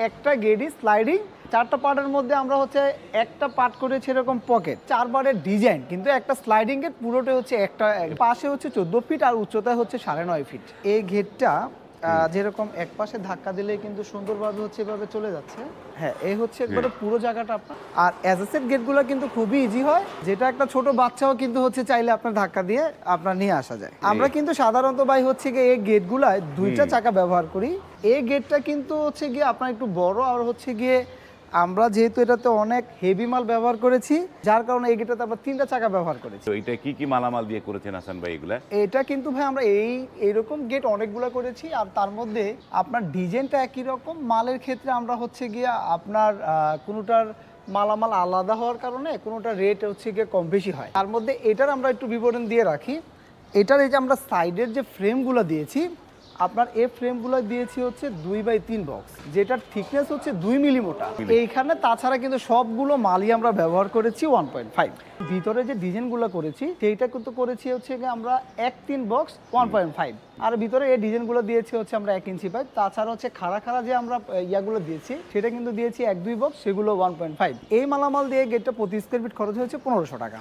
একটা গেটই স্লাইডিং। 4টা পার্টের মধ্যে আমরা হচ্ছে একটা পার্ট করেছি এরকম পকেট, 4 বারের ডিজাইন, কিন্তু একটা স্লাইডিং গেট পুরোটা হচ্ছে একটা, পাশে হচ্ছে 14 ফিট আর উচ্চতা হচ্ছে 9.5 ফিট। এই গেটটা যেরকম এক পাশে ধাক্কা দিলে কিন্তু সুন্দরভাবে হচ্ছে এভাবে চলে যাচ্ছে। হ্যাঁ, এই হচ্ছে একবারে পুরো জায়গাটা আপনার। আর অ্যাজাসেট গেটগুলো কিন্তু খুবই ইজি হয়, যেটা একটা ছোট বাচ্চাও কিন্তু হচ্ছে চাইলে আপনার ধাক্কা দিয়ে আপনার নিয়ে আসা যায়। আমরা কিন্তু সাধারণত ভাই হচ্ছে গিয়ে এই গেটগুলায় 2টা চাকা ব্যবহার করি। এই গেটটা কিন্তু হচ্ছে গিয়ে আপনার একটু বড়, আর হচ্ছে গিয়ে আমরা যেহেতু এটাতে অনেক হেভি মাল ব্যবহার করেছি, যার কারণে এই গেটটাতে আমরা 3টা চাকা ব্যবহার করেছি। তো এটা কি মালামাল দিয়ে করেছেন হাসান ভাই এগুলা? এটা কিন্তু ভাই আমরা এইরকম গেট অনেকগুলো করেছি, আর তার মধ্যে আপনার ডিজাইনটা একই রকম। মালের ক্ষেত্রে আমরা হচ্ছে গিয়ে আপনার কোনোটার মালামাল আলাদা হওয়ার কারণে কোনোটার রেট হচ্ছে গিয়ে কম বেশি হয়। তার মধ্যে এটার আমরা একটু বিবরণ দিয়ে রাখি। এটার এই যে আমরা সাইডের যে ফ্রেমগুলো দিয়েছি, আপনার এই ফ্রেমগুলো দিয়েছি হচ্ছে 2x3 বক্স, যেটার থিকনেস হচ্ছে 2 মিলি মোটা। এইখানে তাছাড়া কিন্তু সবগুলো মালই আমরা ব্যবহার করেছি 1.5। ভিতরে যে ডিজাইনগুলো করেছি সেইটা কিন্তু করেছি হচ্ছে গিয়ে আমরা 1-3 বক্স 1.5, আর ভিতরে এই ডিজাইনগুলো দিয়েছি হচ্ছে আমরা 1 ইঞ্চি পাইপ। তাছাড়া হচ্ছে খাড়া যে আমরা ইয়াগুলো দিয়েছি সেটা কিন্তু দিয়েছি 1-2 বক্স, সেগুলো 1.5। এই মালামাল দিয়ে গেটটা প্রতি স্কোয়ার ফিট খরচ হয়েছে 1500 টাকা।